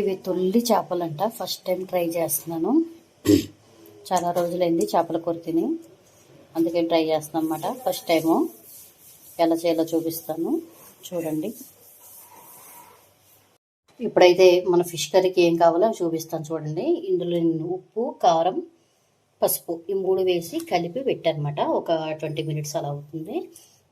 ఇవి తొల్లి చేపలంట. First time try చేస్తున్నాను. చాలా రోజులైంది చేపల కూర తిని, అందుకే ట్రై చేస్తున్నాను అన్నమాట. ఫస్ట్ టైము ఎలా చేయాలో చూపిస్తాను, చూడండి. ఇప్పుడైతే మన ఫిష్ కర్రీకి ఏం కావాలో చూపిస్తాను, చూడండి. ఇందులో నేను ఉప్పు, కారం, పసుపు ఈ 3 వేసి కలిపి పెట్టానమాట. ఒక 20 మినిట్స్ అలా అవుతుంది.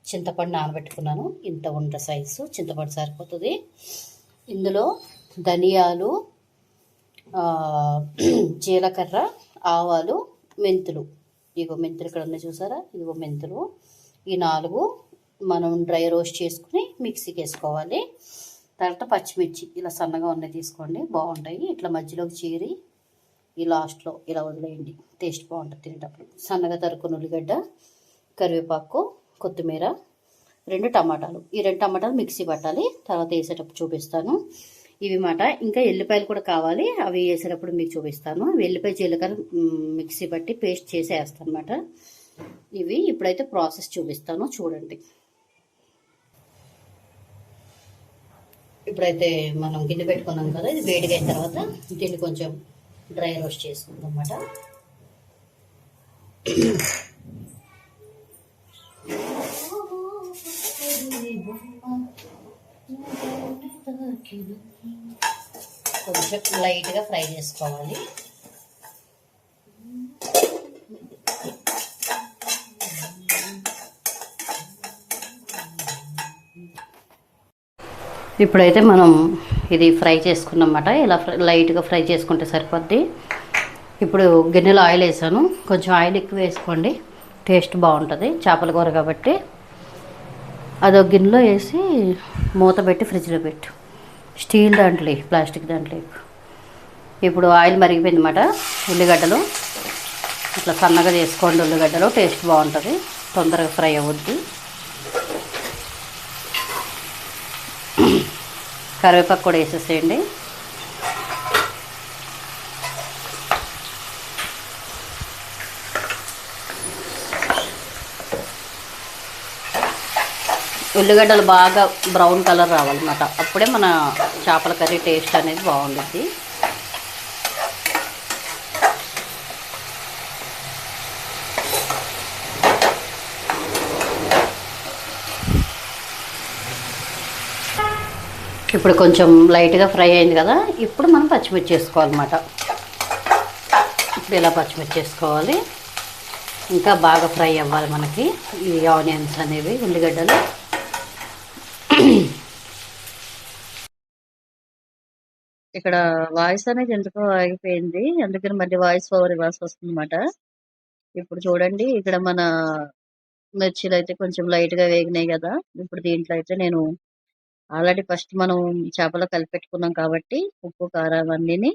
చింతపండు నానబెట్టుకున్నాను. ఇంత ఉండ సైజు చింతపండు సరిపోతుంది. ఇందులో ధనియాలు, జీలకర్ర, ఆవాలు, మెంతులు. ఇగో మెంతులు ఇక్కడ ఉన్నాయి చూసారా, ఇదిగో మెంతులు. ఈ 4 మనం డ్రై రోస్ట్ చేసుకుని మిక్సీకి వేసుకోవాలి. తర్వాత పచ్చిమిర్చి ఇలా సన్నగా ఉన్నాయి తీసుకోండి, బాగుంటాయి. ఇట్లా మధ్యలోకి చీరి ఈ లాస్ట్లో ఇలా వదిలేయండి, టేస్ట్ బాగుంటుంది తినేటప్పుడు. సన్నగా తరుక్కున్న ఉల్లిగడ్డ, కరివేపాకు, కొత్తిమీర, 2 టమాటాలు. ఈ 2 టమాటాలు మిక్సీ పట్టాలి, తర్వాత వేసేటప్పుడు చూపిస్తాను. ఇవి మాట. ఇంకా ఎల్లిపాయలు కూడా కావాలి, అవి వేసేటప్పుడు మీకు చూపిస్తాను. ఎల్లిపాయ జీలకర్ర మిక్సీ పట్టి పేస్ట్ చేసి వేస్తాను అనమాట. ఇవి ఇప్పుడైతే ప్రాసెస్ చూపిస్తాను, చూడండి. ఇప్పుడైతే మనం గిన్నె పెట్టుకున్నాం కదా, ఇది వేడిగా అయిన తర్వాత దీన్ని కొంచెం డ్రై రోస్ట్ చేసుకుందాం అన్నమాట. కొంచెం లైట్గా ఫ్రై చేసుకోవాలి. ఇప్పుడైతే మనం ఇది ఫ్రై చేసుకున్నమాట. ఇలా లైట్గా ఫ్రై చేసుకుంటే సరిపోద్ది. ఇప్పుడు గిన్నెలో ఆయిల్ వేసాను, కొంచెం ఆయిల్ ఎక్కువ వేసుకోండి, టేస్ట్ బాగుంటుంది చేపల కూర కాబట్టి. అదొక గిన్నెలో వేసి మూత పెట్టి ఫ్రిడ్జ్లో పెట్టు, స్టీల్ దాంట్లో, ప్లాస్టిక్ దాంట్లో. ఇప్పుడు ఆయిల్ మరిగిపోయింది అన్నమాట. ఉల్లిగడ్డలు ఇట్లా సన్నగా చేసుకోండి, ఉల్లిగడ్డలు టేస్ట్ బాగుంటుంది, తొందరగా ఫ్రై అవుద్ది. కరివేపాకు కూడా వేసేసేయండి. ఉల్లిగడ్డలు బాగా బ్రౌన్ కలర్ రావాలన్నమాట, అప్పుడే మన చేపల కర్రీ టేస్ట్ అనేది బాగుంటుంది. ఇప్పుడు కొంచెం లైట్గా ఫ్రై అయింది కదా, ఇప్పుడు మనం పచ్చిమిర్చి వేసుకోవాలన్నమాట. ఇప్పుడు ఇలా పచ్చిమిర్చి వేసుకోవాలి, ఇంకా బాగా ఫ్రై అవ్వాలి మనకి ఈ ఆనియన్స్ అనేవి, ఉల్లిగడ్డలు. ఇక్కడ వాయిస్ అనేది ఎందుకో ఆగిపోయింది, అందుకని మళ్ళీ వాయిస్ ఓవర్ ఇవ్వాల్సి వస్తుంది అన్నమాట. ఇప్పుడు చూడండి, ఇక్కడ మన మిర్చీలు అయితే కొంచెం లైట్గా వేగినాయి కదా. ఇప్పుడు దీంట్లో అయితే నేను ఆల్రెడీ ఫస్ట్ మనం చేపలో కలిపెట్టుకున్నాం కాబట్టి ఉప్పు, కారం అన్నీని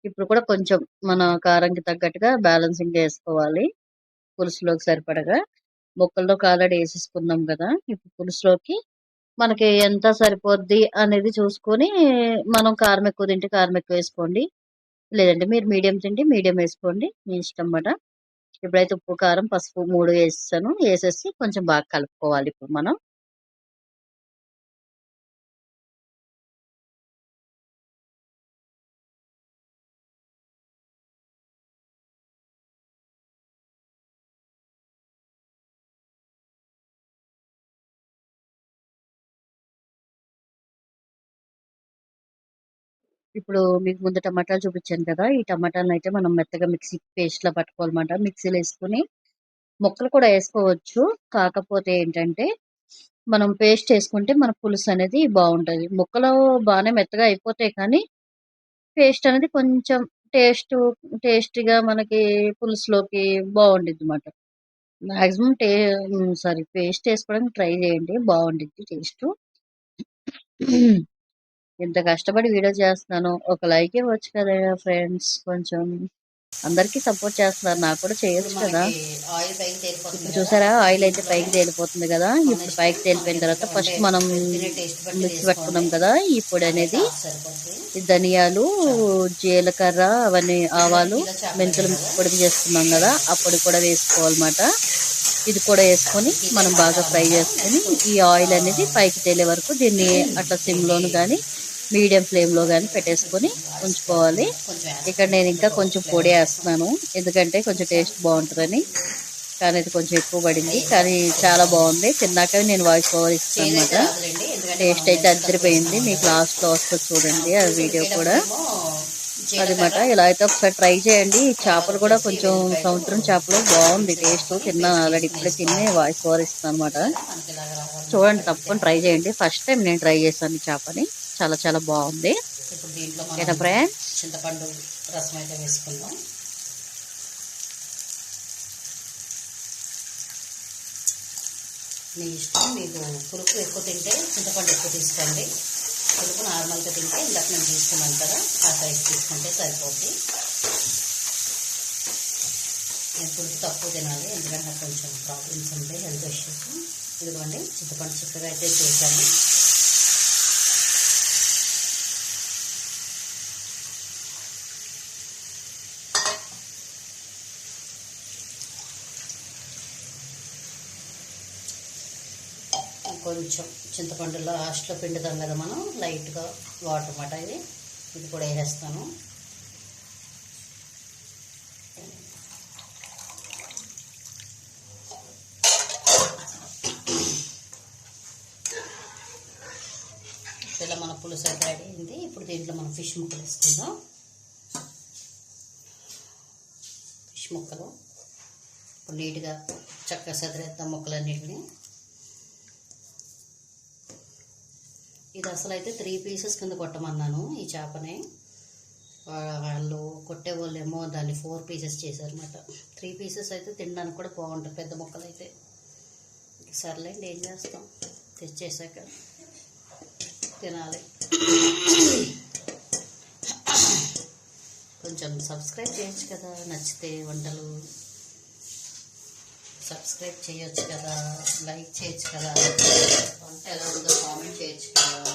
ఇప్పుడు కూడా కొంచెం మన కారంకి తగ్గట్టుగా బ్యాలెన్సింగ్ వేసుకోవాలి. పులుసులోకి సరిపడగా ముక్కల్లోకి ఆల్రెడీ వేసేసుకున్నాం కదా. ఇప్పుడు పులుసులోకి మనకి ఎంత సరిపోద్ది అనేది చూసుకొని, మనం కారం ఎక్కువ తింటే కారం ఎక్కువ వేసుకోండి, లేదంటే మీరు మీడియం తింటే మీడియం వేసుకోండి, మీ ఇష్టం అన్నమాట. ఇప్పుడైతే ఉప్పు, కారం, పసుపు 3 వేసేసాను. వేసేసి కొంచెం బాగా కలుపుకోవాలి ఇప్పుడు మనం. ఇప్పుడు మీకు ముందు టమాటాలు చూపించాను కదా, ఈ టమాటాలను అయితే మనం మెత్తగా మిక్సీ పేస్ట్లా పట్టుకోవాలన్నమాట. మిక్సీలో వేసుకుని ముక్కలు కూడా వేసుకోవచ్చు, కాకపోతే ఏంటంటే మనం పేస్ట్ వేసుకుంటే మన పులుసు అనేది బాగుంటుంది. ముక్కలు బాగానే మెత్తగా అయిపోతాయి, కానీ పేస్ట్ అనేది కొంచెం టేస్టీగా మనకి పులుసులోకి బాగుంటుంది అన్నమాట. మ్యాక్సిమం పేస్ట్ వేసుకోవడానికి ట్రై చేయండి, బాగుంటుంది టేస్ట్. ఇంత కష్టపడి వీడియో చేస్తున్నాను, ఒక లైక్ ఇవ్వచ్చు కదా ఫ్రెండ్స్. కొంచెం అందరికీ సపోర్ట్ చేస్తున్నారు, నాకు కూడా చేయొచ్చు కదా. ఇప్పుడు చూసారా, ఆయిల్ అయితే పైకి తేలిపోతుంది కదా. ఇప్పుడు పైకి తేలిపోయిన తర్వాత ఫస్ట్ మనం మిక్సీ పెట్టుకున్నాం కదా ఈ పొడి అనేది, ధనియాలు, జీలకర్ర, అవన్నీ ఆవాలు, మెంతులు పొడి చేసుకున్నాం కదా, ఆ పొడి కూడా వేసుకోవాలన్నమాట. ఇది కూడా వేసుకొని మనం బాగా ఫ్రై చేసుకొని ఈ ఆయిల్ అనేది పైకి తేలే వరకు దీన్ని అట్లా సిమ్లోను కానీ మీడియం ఫ్లేమ్లో కానీ పెట్టేసుకొని ఉంచుకోవాలి. ఇక్కడ నేను ఇంకా కొంచెం పొడి వేస్తున్నాను, ఎందుకంటే కొంచెం టేస్ట్ బాగుంటుందని. కానీ అది కొంచెం ఎక్కువ పడింది, కానీ చాలా బాగుంది. తిన్నాక నేను వాయిస్ ఓవర్ ఇస్తాను అనమాట. టేస్ట్ అయితే అదిరిపోయింది. మీకు లాస్ట్లో వస్తుంది చూడండి ఆ వీడియో కూడా. అదనమాట. ఇలా అయితే ఒకసారి ట్రై చేయండి. ఈ చేపలు కూడా కొంచెం సముద్రం చేపలు బాగుంది టేస్ట్. తిన్నాను ఆల్రెడీ, ఇప్పుడే తిని వాయిస్ ఓవర్ ఇస్తాను అనమాట. చూడండి, తప్పకుండా ట్రై చేయండి. ఫస్ట్ టైం నేను ట్రై చేశాను ఈ చేపని, చాలా చాలా బాగుంది. ఇప్పుడు దీంట్లో ఫ్రెండ్స్ చింతపండు రసం అయితే వేసుకుందాం. మీ ఇష్టం, మీకు పులుపు ఎక్కువ తింటే చింతపండు ఎక్కువ తీసుకోండి. పులుపు నార్మల్గా తింటే ఇందాక నేను తీసుకున్నాను కదా, ఆ సైజ్ తీసుకుంటే సరిపోద్ది. నేను పులుపు తక్కువ తినాలి, ఎందుకంటే నాకు కొంచెం ప్రాబ్లమ్స్ ఉంటాయి, హెల్త్ ఇష్యూస్. ఇదిగోండి చింతపండు చిక్కగా అయితే చేశాను. కొంచెం చింతపండులో లాస్ట్లో పిండుతాం కదా మనం, లైట్గా వాటర్ అన్నమాట. ఇది కూడా వేసేస్తాను. ఇలా మన పులుసు అయితే రెడీ అయింది. ఇప్పుడు దీంట్లో మనం ఫిష్ ముక్కలు వేసుకుందాం. ఫిష్ ముక్కలు ఇప్పుడు నీట్గా చక్కగా సదిరేద్దాం ముక్కలన్నిటిని. ఇది అసలు అయితే 3 పీసెస్ కింద కొట్టమన్నాను ఈ చేపని. వాళ్ళు కొట్టే వాళ్ళేమో దాన్ని 4 పీసెస్ చేశారన్నమాట. 3 పీసెస్ అయితే తినడానికి కూడా బాగుంటుంది, పెద్ద ముక్కలు అయితే. సర్లేండి, ఏం చేస్తాం, తెచ్చేసాక తినాలి. కొంచెం సబ్స్క్రైబ్ చేయొచ్చు కదా, నచ్చితే వంటలు సబ్స్క్రైబ్ చేయొచ్చు కదా, లైక్ చేయొచ్చు కదా, వంట ఎలా ఉందో కామెంట్ చేయొచ్చు కదా.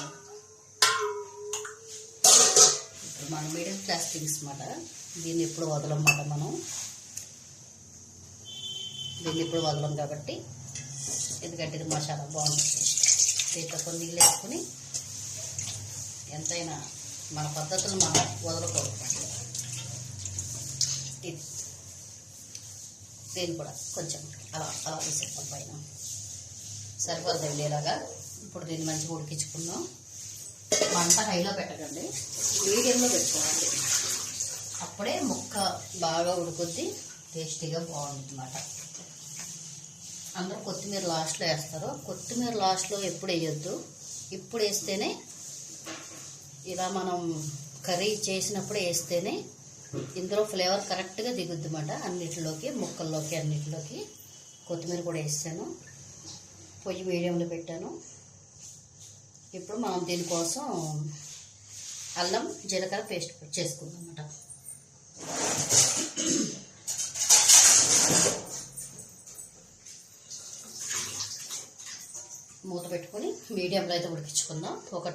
ఇప్పుడు మన మిడిల్ క్లాస్ థింగ్స్ అన్నమాట. దీన్ని ఎప్పుడు వదలమాట మనం, దీన్ని ఎప్పుడు వదలం కాబట్టి. ఎందుకంటే ఇది మసాలా బాగుంటుంది. దీంట్లో కొన్ని నీళ్ళు వేసుకుని, ఎంతైనా మన పద్ధతులు మనం వదలకూడదు. ఇది దీన్ని కూడా కొంచెం అలా అలా వేసేస్తాం పైన, సరిపోతుంది ఇలాగా. ఇప్పుడు దీన్ని మంచిగా ఉడికించుకుందాం. మంట హైలో పెట్టకండి, మీడియంలో పెట్టుకోవాలి. అప్పుడే ముక్క బాగా ఉడుకుద్ది, టేస్టీగా బాగుంటుంది అన్నమాట. అందరూ కొత్తిమీర లాస్ట్లో వేస్తారు. కొత్తిమీర లాస్ట్లో ఎప్పుడు వేయొద్దు, ఇప్పుడు వేస్తేనే, ఇలా మనం కర్రీ చేసినప్పుడు వేస్తేనే ఇందులో ఫ్లేవర్ కరెక్ట్గా దిగుద్ది అన్నమాట. అన్నిటిలోకి, ముక్కల్లోకి, అన్నిటిలోకి. కొత్తిమీర కూడా వేసాను, పొయ్యి మీడియంలో పెట్టాను. ఇప్పుడు మనం దీనికోసం అల్లం జీలకర్ర పేస్ట్ చేసుకుందాం అన్నమాట. మూత పెట్టుకొని మీడియంలో అయితే ఉడికించుకుందాం. ఒక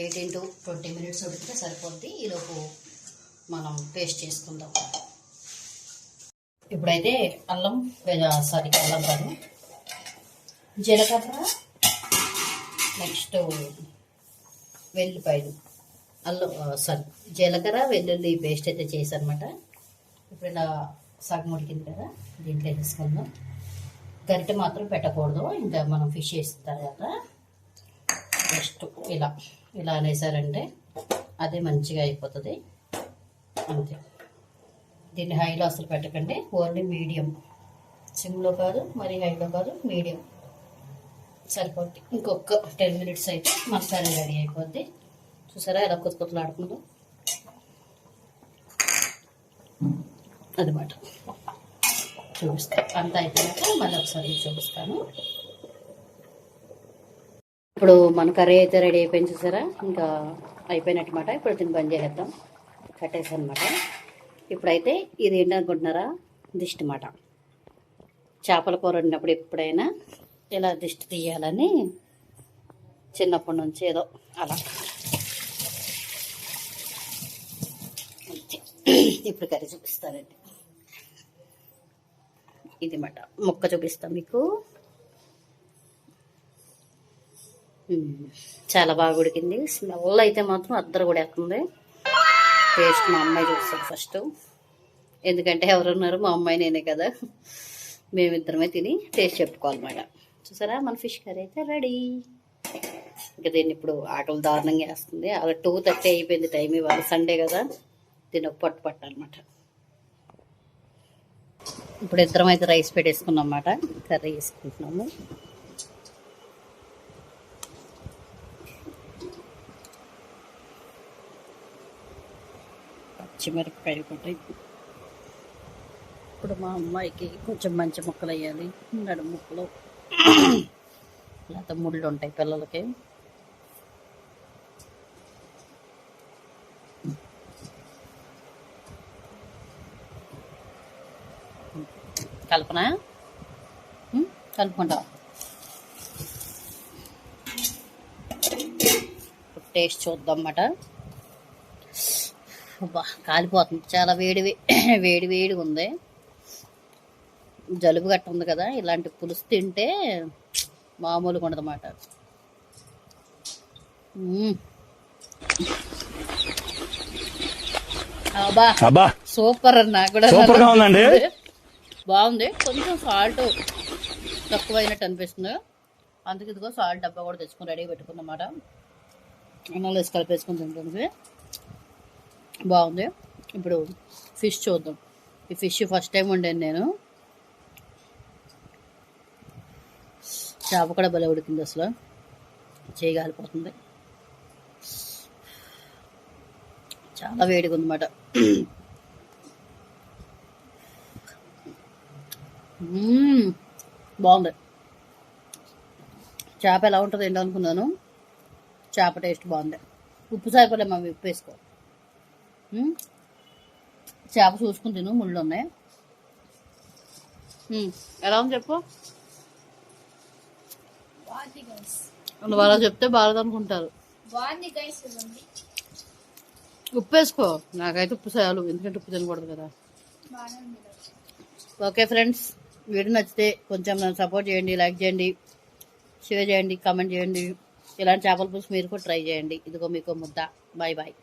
18 to 20 minutes ఉడికితే సరిపోద్ది. ఈలోపు మనం పేస్ట్ చేసుకుందాం. ఇప్పుడైతే అల్లం కాదు, జీలకర్ర, నెక్స్ట్ వెల్లిపాయలు, జీలకర్ర వెల్లుల్లి పేస్ట్ అయితే చేశానమాట. ఇప్పుడు ఇలా సగం ఉడికింది కదా, దీంట్లో వేసుకుందాం. గరిటె మాత్రం పెట్టకూడదు, ఇంకా మనం ఫిష్ వేసిన తర్వాత జస్ట్ ఇలా అనేసారంటే అదే మంచిగా అయిపోతుంది, అంతే. దీన్ని హైలో అసలు పెట్టకండి, ఓన్లీ మీడియం, సిమ్లో కాదు మరి హైలో కాదు, మీడియం సరిపోద్ది. ఇంకొక 10 minutes అయితే మన కర్రీ రెడీ అయిపోద్ది. చూసారా ఎలా కొత్త కొత్తలు ఆడుకుందో అదనమాట. చూపిస్తాను అంతా అయిపోయాక మళ్ళీ ఒకసారి చూపిస్తాను. ఇప్పుడు మన కర్రీ అయితే రెడీ అయిపోయింది, చూసారా, ఇంకా అయిపోయినట్టమాట. ఇప్పుడు దీన్ని బంద్ చేసేద్దాం, కట్టేసాను అనమాట. ఇప్పుడైతే ఇది ఏంటనుకుంటున్నారా, దిష్టి మాట. చేపల కూర వండినప్పుడు ఎప్పుడైనా ఇలా దిష్టి తీయాలని చిన్నప్పటి నుంచి ఏదో అలా. ఇప్పుడు కర్రీ చూపిస్తానండి. ఇది మాట ముక్క చూపిస్తాం మీకు. చాలా బాగా ఉడికింది. స్మెల్ అయితే మాత్రం అద్దరు కూడా వేస్తుంది. టేస్ట్ మా అమ్మాయి చూస్తుంది ఫస్ట్, ఎందుకంటే ఎవరున్నారు, మా అమ్మాయి నేనే కదా, మేమిద్దరమే తిని టేస్ట్ చెప్పుకోవాలన్నమాట. చూసారా మన ఫిష్ కర్రీ అయితే రెడీ. ఇంకా దీన్ని ఇప్పుడు ఆటలు దారుణంగా వేస్తుంది. అలా 2:30 అయిపోయింది టైం, ఇవాళ సండే కదా, దీన్ని ఒక పట్టు పట్టాలన్నమాట. ఇప్పుడు ఇద్దరం అయితే రైస్ పెట్టేసుకున్నాం అన్నమాట, కర్రీ వేసుకుంటున్నాము. పచ్చిమిరపకాయ ఒకటి. ఇప్పుడు మా అమ్మాయికి కొంచెం మంచి ముక్కలు వేయాలి, నడుము ముక్కలు, లేకపోతే ముళ్ళు ఉంటాయి పిల్లలకి. కలపనా, కలుపుకుంటా. టేస్ట్ చూద్దాం అన్నమాట. కాలిపోతుంది, చాలా వేడి వేడిగా ఉంది. జలుబు గట్ట ఉంది కదా, ఇలాంటి పులుసు తింటే మామూలుగా ఉండదన్నమాట. సూపర్, నాకు కూడా బాగుంది. కొంచెం సాల్ట్ తక్కువైనట్టు అనిపిస్తుంది, అందుకే ఇదిగో సాల్ట్ డబ్బా కూడా తెచ్చుకొని రెడీ పెట్టుకున్నమాట. అన్నంలో వేసి కలిపేసుకుని తింటుంది, బాగుంది. ఇప్పుడు ఫిష్ చూద్దాం. ఈ ఫిష్ ఫస్ట్ టైం వండాను నేను. చేప కూడా భలే ఉడికింది, అసలు చేయగాలిపోతుంది, చాలా వేడిగా ఉందన్నమాట. బాగుంది. చేప ఎలా ఉంటుంది ఏంటో అనుకున్నాను, చేప టేస్ట్ బాగుంది. ఉప్పు సరిపోలే మమ్మీ, ఉప్పు వేసుకో. చేప చూసుకుని తిను, ముళ్ళు ఉన్నాయి. ఎలా ఉంది చెప్పు. నువ్వు అలా చెప్తే బాగాలేదు అనుకుంటారు. ఉప్పు వేసుకో, నాకైతే ఉప్పు చాలు, ఎందుకంటే ఉప్పు తినకూడదు కదా. ఓకే ఫ్రెండ్స్, వీడియో నచ్చితే కొంచెం నన్ను సపోర్ట్ చేయండి, లైక్ చేయండి, షేర్ చేయండి, కామెంట్ చేయండి. ఇలాంటి చేపల పులుసు మీరు కూడా ట్రై చేయండి. ఇదిగో మీకు ముద్ద. Bye bye.